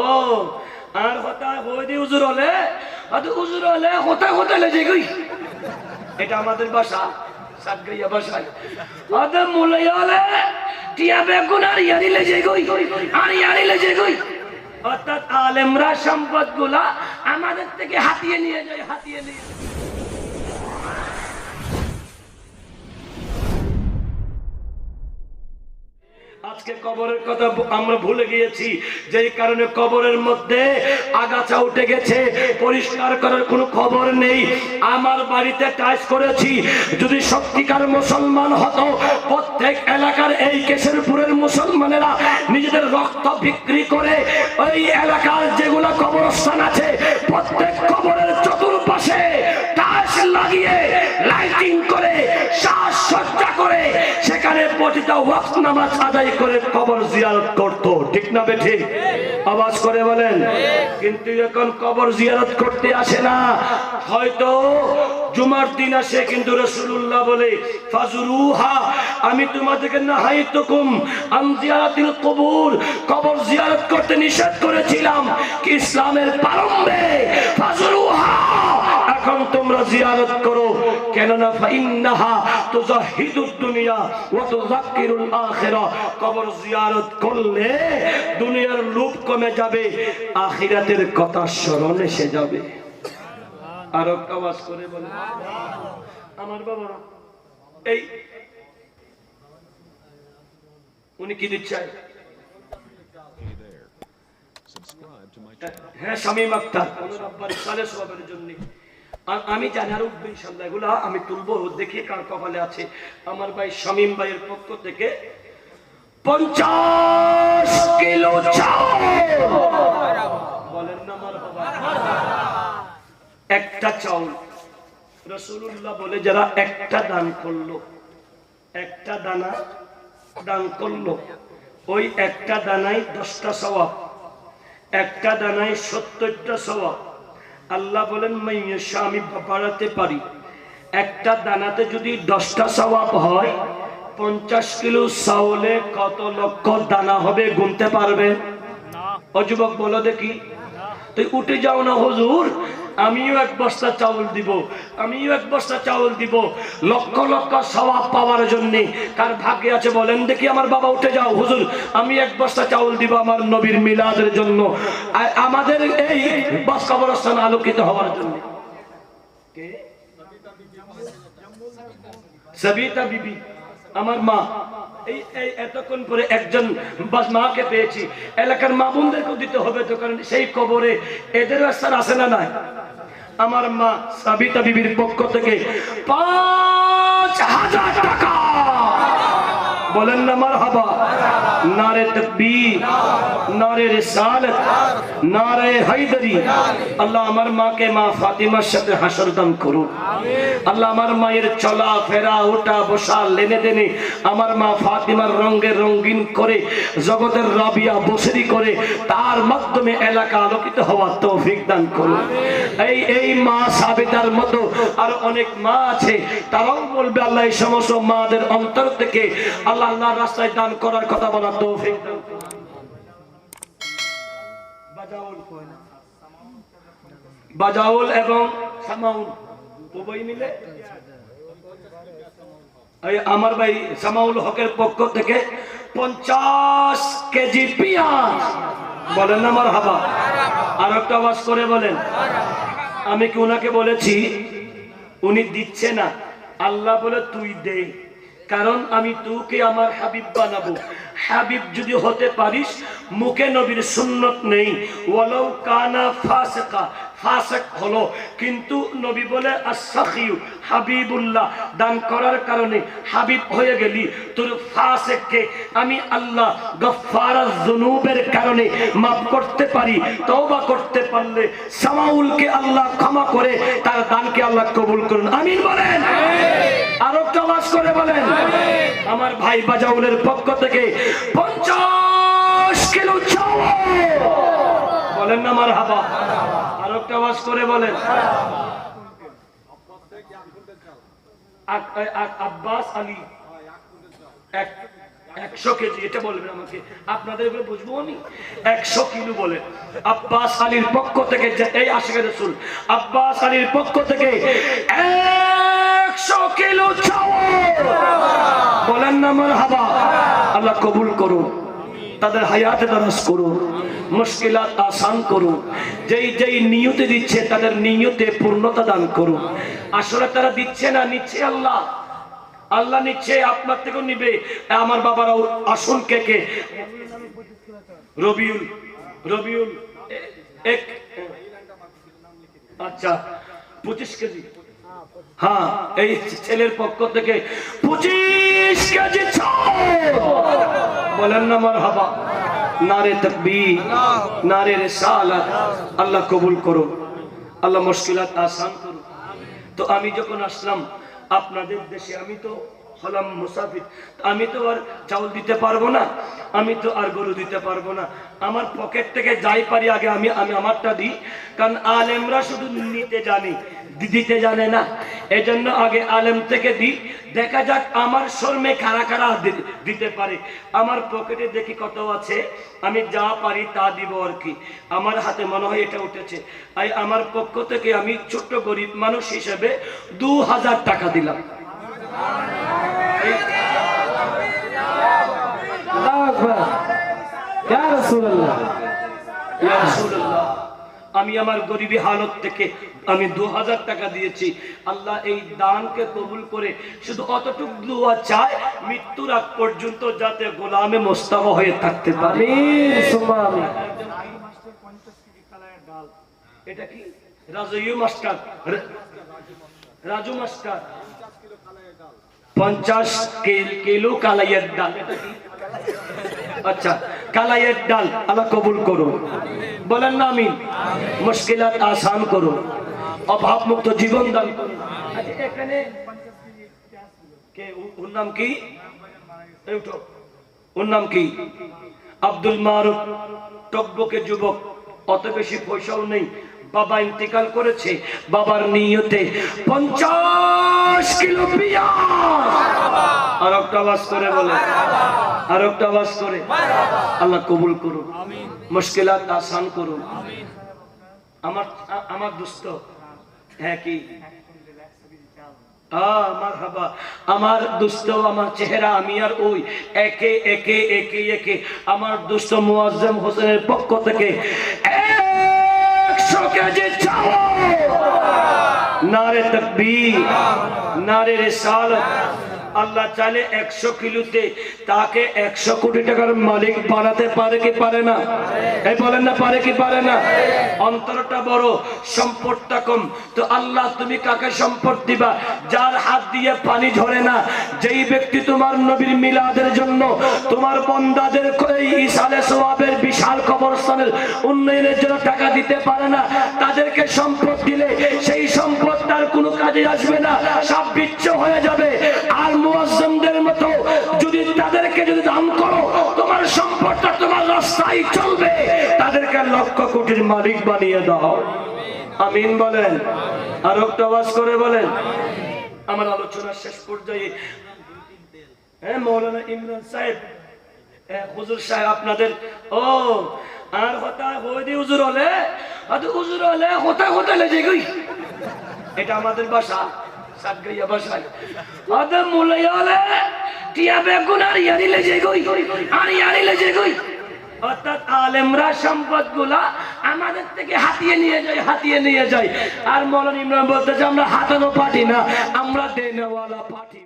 ও আর কথা হই দি হুজুর হলে হুজুর হলে কোথায় কোথায় লেগে গই এটা আমাদের ভাষা সাতগাইয়া ভাষায় আদম মুলাই হলে টিয়া বেগুন আর ইয়ারি লেগে গই আর ইয়ারি লেগে গই অর্থাৎ আলেমরা সম্পদগুলা আমাদের থেকে হাতিয়ে নিয়ে যায় হাতিয়ে নিয়ে আজকে কবরের কথা আমরা ভুলে গিয়েছি যেই কারণে কবরের মধ্যে আগাছা উঠে গেছে পরিষ্কার করার কোনো খবর নেই আমার বাড়িতে টাইস করেছি যদি সত্যিকার মুসলমান হতো প্রত্যেক এলাকার এই কেশরপুরের মুসলমানেরা নিজেদের রক্ত বিক্রি করে ওই এলাকার যেগুলো কবরস্থান আছে প্রত্যেক কবরের চতুর্পাশে টাইস লাগিয়ে লাইটিং করে সাজসজ্জা করে সেখানে প্রতিটা ওয়াক্ত নামাজ আদায় করে কবর জিয়ারত করত ঠিক না বেঠি আওয়াজ করে বলেন কিন্তু এখন কবর জিয়ারত করতে আসে না হয়তো জুমার দিন আসে কিন্তু রাসূলুল্লাহ বলে ফাজরুহা আমি তোমাদেরকে নাহাইতুকুম আন জিয়ারাতিল কবর কবর জিয়ারত করতে নিষেধ করেছিলাম কি ইসলামের প্রারম্ভে ফাজরুহা এখন তোমরা জিয়ারত করো কেননা ফাইন্নাহা তুজাহিদুদ দুনিয়া ওয়া তুযাক্কিরুল আখিরা কবর জিয়ারত করলে দুনিয়ার লোভ কমে যাবে আখিরাতের কথা স্মরণ এসে যাবে আর আওয়াজ করে বলে আমার বাবারা এই উনি কি দিচ্ছেন হ্যাঁ শামীম আক্তার ওনার আব্বার সালে সওয়াবের জন্য আমি জানি আর উঠবে ইনশাআল্লাহ এগুলা আমি তুলবো দেখি কার কপালে আছে আমার ভাই শামীম ভাইয়ের পক্ষ থেকে 50 কিলো চাল বলেন না মারহাবা একটা চাউল রাসূলুল্লাহ বলে যারা একটা দান করলো একটা দানা দান করলো ওই একটা দানায় 10টা সওয়াব একটা দানায় 70টা সওয়াব আল্লাহ বলেন মাইয়াশা আমি বাড়াতে পারি একটা দানাতে যদি 10টা সওয়াব হয় 50 কিলো চাউলে কত লক্ষ দানা হবে গুনতে পারবেন না ও যুবক বলো দেখি তুই উঠে যাও না হুজুর আমিও এক বস্তা চাউল দিব আমিও এক বস্তা চাউল দিব লক্ষ লক্ষ সওয়াব পাওয়ার জন্য কার ভাগ্যে আছে বলেন দেখি আমার বাবা উঠে যাও হুজুর আমি এক বস্তা চাউল দিব আমার নবীর মিলাদের জন্য আমাদের এই বাস কবরস্থান আলোকিত হওয়ার জন্য কে সাবিতা বিবি আমার মা এই এতক্ষণ পরে একজন মাকে পেয়েছি এলাকার মা বোনদেরকেও দিতে হবে তো কারণ সেই কবরে এদের স্থান আছে না নাই আমার মা সাবিতা বিবির পক্ষ থেকে 5000 টাকা বলেন না মারহাবা নারে তাকবীর নারে রিসালাত নারে হায়দারি আল্লাহ আমার মাকে মা ফাতিমার সাথে হাসর দান করুন আল্লাহ আমার মায়ের চলা ফেরা ওঠা বসা লেনে দেনে আমার মা ফাতিমার রঙে রঙিন করে জগতের রাবিয়া বসরি করে তার মাধ্যমে এলাকা আলোকিত হওয়ার তৌফিক দান করুন এই মা সাবিতার মতো আর অনেক মা আছে তারাও বলবে আল্লাহ এই সমস্ত মাদের অন্তর থেকে আল্লাহ আল্লাহর রাস্তায় দান করার কথা বলার তৌফিক দান করুন বাজাউল এবং সামাউল উভয় মিলে আমার ভাই সামাউল হকের পক্ষ থেকে 50 কেজি পেঁয়াজ বলেন না মারহাবা আর একটা আওয়াজ করে বলেন আমি কি ওনাকে বলেছি উনি দিচ্ছে না আল্লাহ বলে তুই দে কারণ আমি তোকে আমার হাবিব বানাবো হাবিব যদি হতে পারিস মুখে নবীর সুন্নত নেই ওয়ালাউ কানা ফাসিকা ফাসিক হলো কিন্তু নবী বলে আস-সাখিউ হাবিবুল্লাহ দান করার কারণে হাবিব হয়ে গেলি তোর ফাসিককে আমি আল্লাহ গফফারাজ যুনুবের কারণে maaf করতে পারি তওবা করতে পারলে সামাউলকে আল্লাহ ক্ষমা করে তার দানকে আল্লাহ কবুল করুন আমিন বলেন আর একটা আওয়াজ করে বলেন আমার ভাই বাজাউলের পক্ষ থেকে 50 কিলো চাউল বলেন না মারহাবা আর একটা আওয়াজ করে বলেন আব্বাস আলী 100 কেজি, এটা বলবেন আমাকে, আপনাদের এগুলো বুঝবো আমি। 100 কিলো বলে। আব্বাস আলীর পক্ষ থেকে, এই আশিকের রাসূল আব্বাস আলীর পক্ষ থেকে 100 কিলো চাউল, বলেন না মারহাবা। আল্লাহ কবুল করুন, তাদের হায়াতে দারাজ করুন, মুশকিলাত আসান করুন। যেই যেই নিয়তে দিচ্ছে তাদের নিয়তে পূর্ণতা দান করুন। আসলে তারা দিচ্ছে না, নিচ্ছে আল্লাহ, আল্লাহ নিচ্ছে, আপনার থেকেও নিবে। আমার বাবারাও আসুন, কে কে? রবিউল, রবিউল এক, আচ্ছা 25 কেজি। হ্যাঁ, এই ছেলের পক্ষ থেকে 25 কেজি চাউল, বলেন না মারহাবা। নারে তাকবীর, নারে রিসালাত। আল্লাহ কবুল করুন, আল্লাহ মুশকিলাত আসান করুন। তো আমি যখন আসলাম আপনাদের দেশে, আমি তো হলাম মুসাফির, আমি তো আর চাউল দিতে পারবো না, আমি তো আর গরু দিতে পারবো না। আমার পকেট থেকে যাই পারি আগে আমি আমারটা দিই, কারণ আলেমরা শুধু নিতে জানি, দিতে জানে না। এজন্য আগে আলেম থেকে দিই, দেখা যাক আমার শর্মে কারা কারা দিতে পারে। আমার পকেটে দেখি কত আছে, আমি যা পারি তা দিব আর কি। আমার হাতে মনে হয় এটা উঠেছে, তাই আমার পক্ষ থেকে আমি ছোট্ট গরিব মানুষ হিসেবে 2000 টাকা দিলাম। আমি আমার গরিবী হালত থেকে আমি 2000 টাকা দিয়েছি। আল্লাহ এই দানকে কবুল করে শুধু অতটুকু দোয়া চায়, মৃত্যুর আগ পর্যন্ত যাতে গোলামে মোস্তাফা হয়ে থাকতে পারে। এটা কি Raju master, Raju master 50 kilo কালাইয়ের ডাল, এটা কি? আচ্ছা, কালাইয়ের ডাল আল্লাহ কবুল করুন, বলেন না আমিন। মুশকিলাত আসান করুন, অভাব মুক্ত জীবন দান করুন। আচ্ছা, এখানে কে, ওর নাম কি? ওর নাম কি? আব্দুল মারুফ, টকবকে যুবক, অত বেশি পয়সাও নেই, বাবা ইন্তেকাল করেছে, বাবার নিয়তে 50 কিলো পেঁয়াজ। আর একটা আওয়াজ করে বলে, আর একটা আওয়াজ করে। আল্লাহ কবুল করুন, মুশকিলাত আসান করুন। আমার দোস্ত, হ্যাঁ কি মারহাবা, আমার দোস্ত, আমার চেহারা আমি আর ওই একে একে একে একে আমার দোস্ত মুআজ্জম হোসেনের পক্ষ থেকে 100 কেজি চাউল। নারে তাকবীর, নারে রিসালাত। আল্লাহ চাইলে 100 কিলোতে তাকে 100 কোটি টাকার মালিক বানাতে পারে কি পারে না? এই বলেন না, পারে কি পারে না? অন্তরটা বড়, সম্পদটা কম। তো আল্লাহ তুমি কাকে সম্পদ দিবা? যার হাত দিয়ে পানি ঝরে না, যেই ব্যক্তি তোমার নবীর মিলাদের জন্য, তোমার বান্দাদের ইসালে সওয়াবের বিশাল কবরস্থানের উন্নয়নের জন্য টাকা দিতে পারে না, তাদেরকে সম্পদ দিলে সেই সম্পদ তার কোনো কাজে আসবে না, সব বিচ্ছ হয়ে যাবে। আর মুআজ্জমদের মতো যদি তাদেরকে যদি দান করো, তোমার সম্পদটা তোমার রাস্তায় চলবে, তাদেরকে লক্ষ কোটির মালিক বানিয়ে দাও। আমিন বলেন, আর একটা আওয়াজ করে বলেন। আমার আলোচনার শেষ পর্যায়ে মৌলানা ইমরান সাহেব, হুজুর সাহেব আপনাদের, ও আর কথা হইদি হুজুর হলে, হুজুর হলে কোথায় কোথায় লেগে গই, এটা আমাদের ভাষা, সাতগাইয়া ভাষায়। আদম মুলাইয়ালে টিয়া বেগুন আর ইয়ারি লেগে গই, আর ইয়ারি লেগে গই। অর্থাৎ আলেমরা সম্পদগুলা আমাদের থেকে হাতিয়ে নিয়ে যায়। আর মৌলানা ইমরান বলতেছে আমরা হাতানো পাঠি না, আমরা দেনেওয়ালা পাঠি।